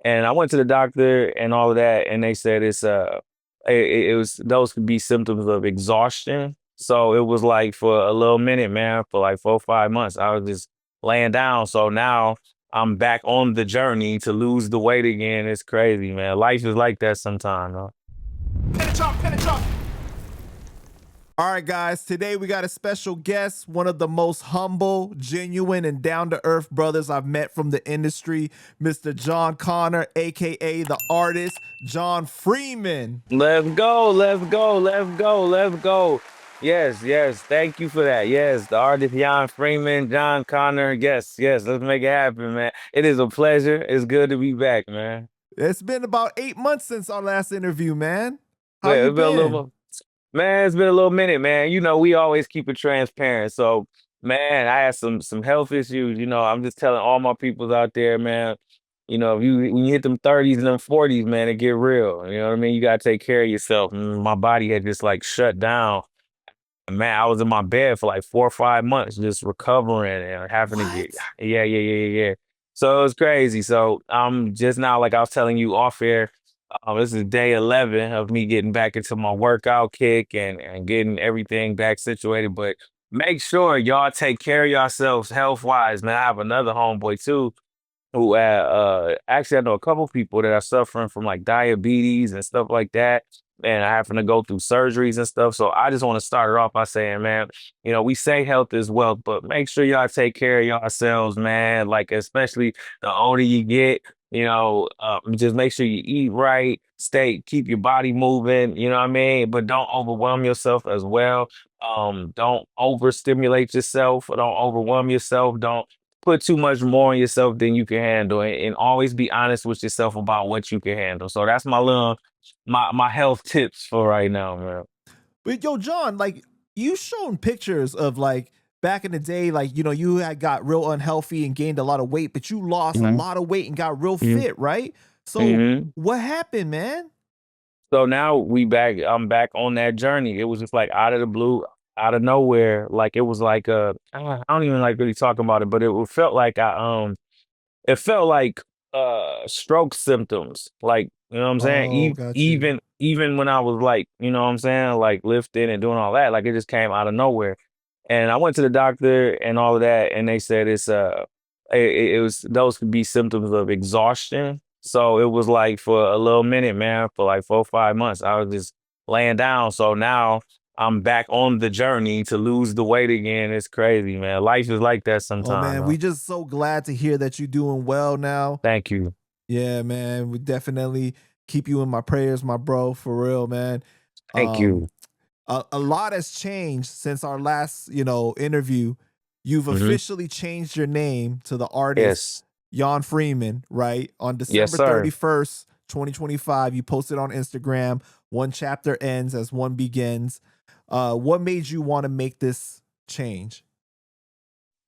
And I went to the doctor and all of that, and they said it was those could be symptoms of exhaustion. So it was like for a little minute, man, for like 4 or 5 months, I was just laying down. So now I'm back on the journey to lose the weight again. It's crazy, man. Life is like that sometimes, huh? All right, guys, today we got a special guest, one of the most humble, genuine, and down to earth brothers I've met from the industry, Mr. Jon Connor, aka the artist, Yahn Freeman. Let's go, let's go, let's go, let's go. Yes, yes. Thank you for that. Yes, the artist Yahn Freeman, Jon Connor. Yes, yes. Let's make it happen, man. It is a pleasure. It's good to be back, man. It's been about 8 months since our last interview, man. How Yeah, you it's been a been? little, man. It's been a little minute, man. You know, we always keep it transparent. So, man, I had some health issues. You know, I'm just telling all my peoples out there, man. You know, if you when you hit them 30s and them 40s, man, it get real. You know what I mean? You gotta take care of yourself. My body had just like shut down. Man, I was in my bed for like 4 or 5 months just recovering and having to get, What? yeah. So it was crazy. So just now, like I was telling you off air, this is day 11 of me getting back into my workout kick and getting everything back situated. But make sure y'all take care of yourselves health wise, man. I have another homeboy too who actually I know a couple people that are suffering from like diabetes and stuff like that, and I having to go through surgeries and stuff. So I just want to start it off by saying, man, you know, we say health is wealth, but make sure y'all take care of yourselves, man. Like especially the older you get, just make sure you eat right, keep your body moving. You know what I mean? But don't overwhelm yourself as well. Don't overstimulate yourself. Don't overwhelm yourself. Don't put too much more on yourself than you can handle and always be honest with yourself about what you can handle. So that's my health tips for right now, man. But yo, John, like you shown pictures of like back in the day, like you had got real unhealthy and gained a lot of weight, but you lost a hmm lot of weight and got real hmm fit, right? So hmm what happened, man? So now I'm back on that journey. It was just like out of the blue, out of nowhere. Like it was like I don't even like really talking about it, but it felt like it felt like stroke symptoms. Like, you know what I'm saying? Oh, got you. Even when I was like, you know what I'm saying, like lifting and doing all that, like it just came out of nowhere. And I went to the doctor and all of that, and they said it was those could be symptoms of exhaustion. So it was like for a little minute, man, for like 4 or 5 months, I was just laying down. So now I'm back on the journey to lose the weight again. It's crazy, man. Life is like that Oh sometimes, man, huh? we just so glad to hear that you're doing well now. Thank you. Yeah, man, we definitely keep you in my prayers, my bro, for real, man. Thank Um, you. a lot has changed since our last, interview. You've hmm officially changed your name to the artist Yes. Yahn Freeman, right? On Yes, December sir. 31st, 2025, you posted on Instagram, one chapter ends as one begins. What made you want to make this change?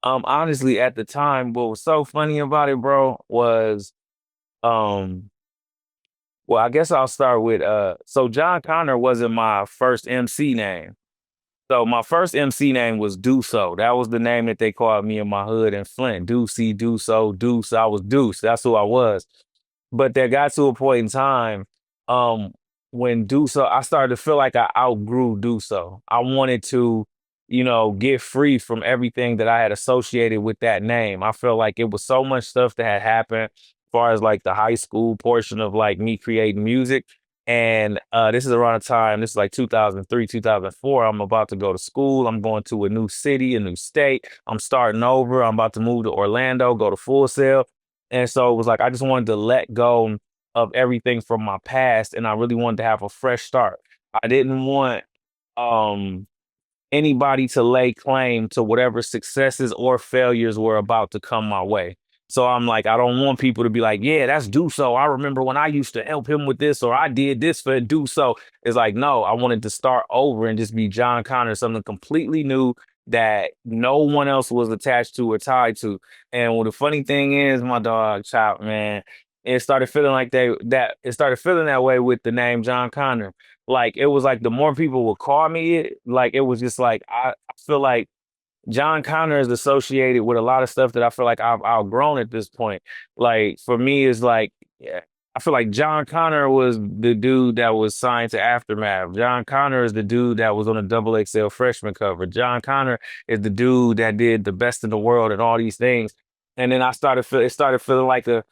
Honestly, at the time, what was so funny about it, bro, was um, well, I guess I'll start with so Jon Connor wasn't my first MC name. So my first MC name was Deuce. That was the name that they called me in my hood in Flint. Deucey, Deuce. I was Deuce. That's who I was. But there got to a point in time um when Duso, I started to feel like I outgrew Duso. I wanted to, get free from everything that I had associated with that name. I felt like it was so much stuff that had happened as far as like the high school portion of like me creating music. And this is around the time, this is like 2003, 2004. I'm about to go to school. I'm going to a new city, a new state. I'm starting over. I'm about to move to Orlando, go to Full Sail. And so it was like I just wanted to let go of everything from my past and I really wanted to have a fresh start. I didn't want um anybody to lay claim to whatever successes or failures were about to come my way. So I'm like, I don't want people to be like, yeah, that's do so. I remember when I used to help him with this, or I did this for do so. It's like, no, I wanted to start over and just be Jon Connor, something completely new that no one else was attached to or tied to. And well, the funny thing is, my dog, Chop, man, it started feeling like it started feeling that way with the name Jon Connor. Like it was like the more people would call me it, like it was just like I feel like Jon Connor is associated with a lot of stuff that I feel like I've outgrown at this point. Like for me, it's like Yeah. I feel like Jon Connor was the dude that was signed to Aftermath. Jon Connor is the dude that was on a double XL freshman cover. Jon Connor is the dude that did the best in the world and all these things. And then it started feeling like a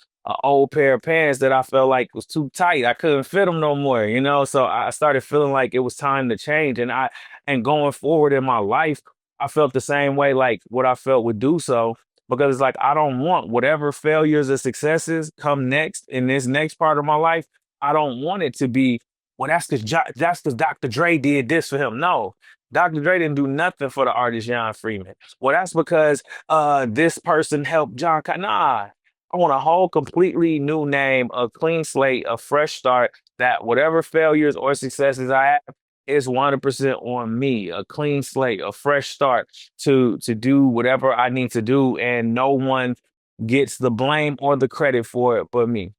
old pair of pants that I felt like was too tight. I couldn't fit them no more, you know? So I started feeling like it was time to change. And going forward in my life, I felt the same way like what I felt with Do So, because it's like I don't want whatever failures or successes come next in this next part of my life. I don't want it to be, well, that's because Dr. Dre did this for him. No, Dr. Dre didn't do nothing for the artist Yahn Freeman. Well, that's because this person helped John. Nah, I want a whole completely new name, a clean slate, a fresh start. That whatever failures or successes I have is 100% on me, a clean slate, a fresh start to do whatever I need to do, and no one gets the blame or the credit for it but me.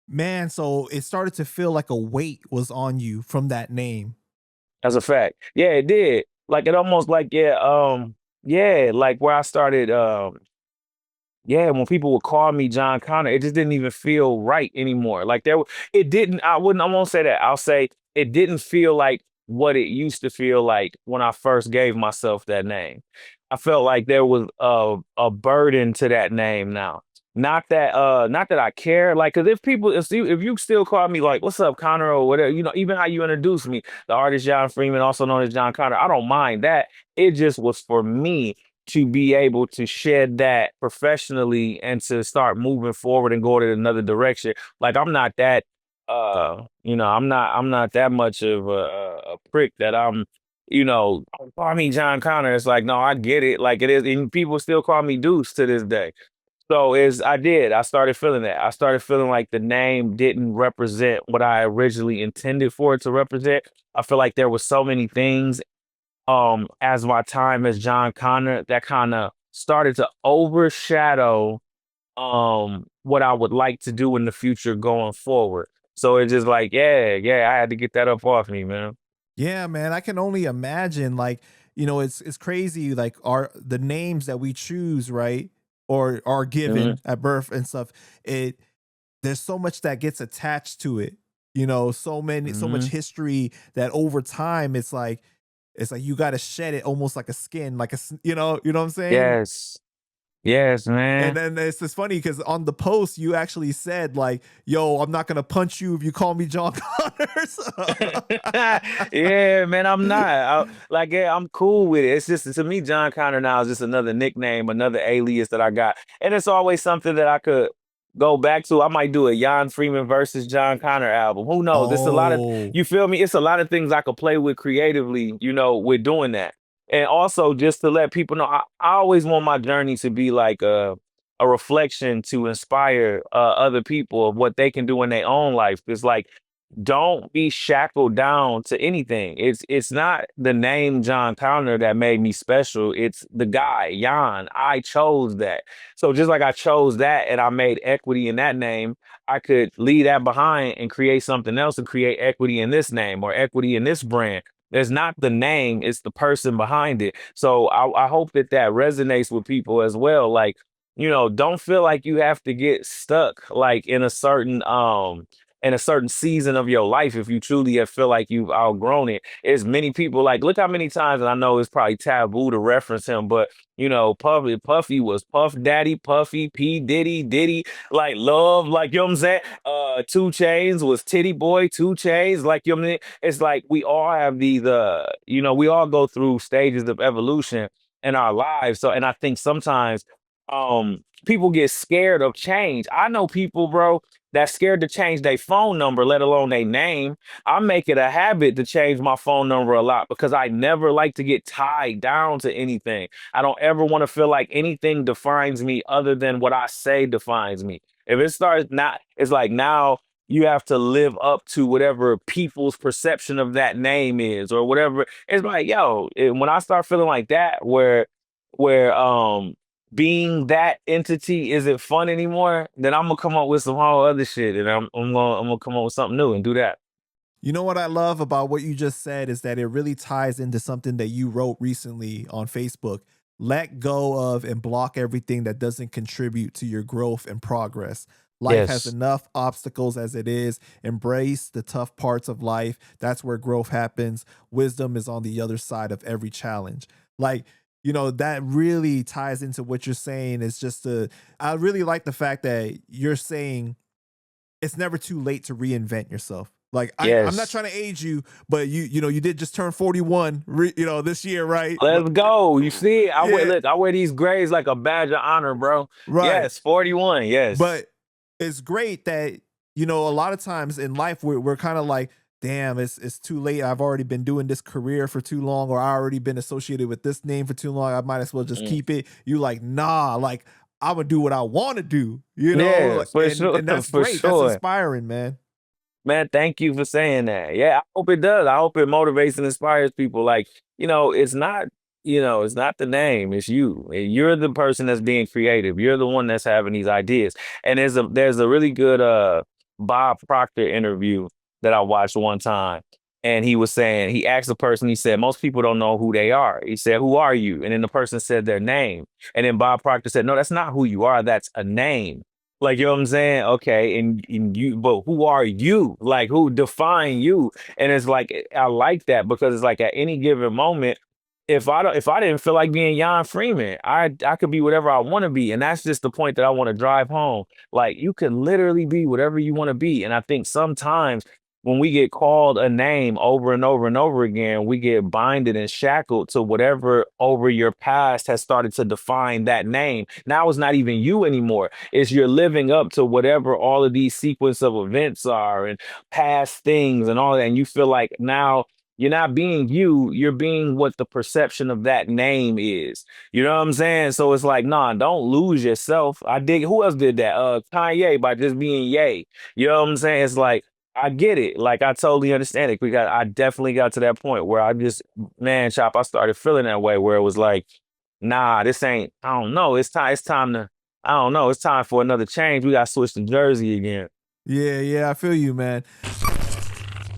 Man, so it started to feel like a weight was on you from that name. As a fact. Yeah, it did. Like it almost like yeah, like where I started yeah, when people would call me Jon Connor, it just didn't even feel right anymore. Like it didn't, I won't say that. I'll say it didn't feel like what it used to feel like when I first gave myself that name. I felt like there was a burden to that name now. Not that I care. Like, cause if you still call me like, what's up, Connor, or whatever, you know, even how you introduce me, the artist Yahn Freeman, also known as Jon Connor, I don't mind that. It just was for me to be able to shed that professionally and to start moving forward and going in another direction. Like I'm not that I'm not that much of a prick that I'm, you know, call me Jon Connor. It's like, no, I get it. Like it is, and people still call me Deuce to this day. So is I did. I started feeling that. I started feeling like the name didn't represent what I originally intended for it to represent. I feel like there was so many things as my time as Jon Connor that kind of started to overshadow what I would like to do in the future going forward. So it's just like, yeah, I had to get that up off me, man. Yeah, man, I can only imagine. Like, it's crazy. Like, our the names that we choose, right, or are Hmm. given at birth and stuff. It There's so much that gets attached to it. So much Hmm. history that over time it's like you got to shed it almost like a skin, like you know what I'm saying? Yes. Yes, And man. then it's just funny because on the post you actually said like, "Yo, I'm not gonna punch you if you call me Jon Connors." Yeah, man, I'm not. Like, yeah, I'm cool with it. It's just to me, Jon Connor now is just another nickname, another alias that I got, and it's always something that I could go back to. I might do a Jan Freeman versus Jon Connor album. Who knows? It's a lot of Oh, you feel me. It's a lot of things I could play with creatively, you know, with doing that, and also just to let people know, I always want my journey to be like a reflection to inspire other people of what they can do in their own life. It's like don't be shackled down to anything. It's not the name Jon Connor that made me special. It's the guy, Jan. I chose that. So just like I chose that and I made equity in that name, I could leave that behind and create something else and create equity in this name or equity in this brand. There's not the name, it's the person behind it. So I hope that that resonates with people as well. Like, you know, don't feel like you have to get stuck like in a certain season of your life if you truly have feel like you've outgrown it. It's many people like look how many times, and I know it's probably taboo to reference him, but you know, Puffy was Puff Daddy, Puffy, P Diddy, Diddy, like love, like you know what I'm saying? Two Chains was Titty Boy, Two Chains, like you know what I mean? It's like we all have these you know, we all go through stages of evolution in our lives. So and I think sometimes people get scared of change. I know people, bro, that's scared to change their phone number, let alone their name. I make it a habit to change my phone number a lot because I never like to get tied down to anything. I don't ever want to feel like anything defines me other than what I say defines me. If it starts not, it's like now you have to live up to whatever people's perception of that name is or whatever. It's like, yo, when I start feeling like that, where being that entity isn't fun anymore, then I'm gonna come up with some whole other shit, and I'm gonna come up with something new and do that. you know what I love about what you just said is that it really ties into something that you wrote recently on Facebook. Let go of and block everything that doesn't contribute to your growth and progress. Life has Yes. enough obstacles as it is. Embrace the tough parts of life. That's where growth happens. Wisdom is on the other side of every challenge. Like, that really ties into what you're saying. Is just I really like the fact that you're saying it's never too late to reinvent yourself. Like I'm not Yes. trying to age you, but you did just turn 41, this year, right? Let's go. You see, Yeah, I wear these grades like a badge of honor, bro. right. Yes, 41. Yes. But it's great that a lot of times in life we're kind of like, damn, it's too late. I've already been doing this career for too long, or I already been associated with this name for too long. I might as well just Mm. keep it. You like, nah, like I'm gonna do what I want to do, Yeah, for and sure. that's For great. That's sure. inspiring, man. Man, thank you for saying that. Yeah, I hope it does. I hope it motivates and inspires people. Like, it's not, it's not the name, it's you. And you're the person that's being creative. You're the one that's having these ideas. And there's a really good Bob Proctor interview that I watched one time. And he was saying, he asked the person, he said, most people don't know who they are. He said, who are you? And then the person said their name. And then Bob Proctor said, no, that's not who you are. That's a name. Like, you know what I'm saying? Okay, and you, but who are you? Like, who define you? And it's like I like that because it's like at any given moment, if I didn't feel like being Yahn Freeman, I could be whatever I want to be, and that's just the point that I want to drive home. Like, you can literally be whatever you want to be, and I think sometimes when we get called a name over and over and over again, we get binded and shackled to whatever over your past has started to define that name. Now it's not even you anymore. It's you're living up to whatever all of these sequence of events are and past things and all that. And you feel like now you're not being you, you're being what the perception of that name is. You know what I'm saying? So it's like, nah, don't lose yourself. I dig who else did that? Kanye by just being Ye. You know what I'm saying? It's like I get it. Like I totally understand it. I definitely got to that point where I just, man, Chop, I started feeling that way where it was like, nah, this ain't, I don't know. It's time to, I don't know. It's time for another change. We got to switch to Jersey again. Yeah, I feel you, man.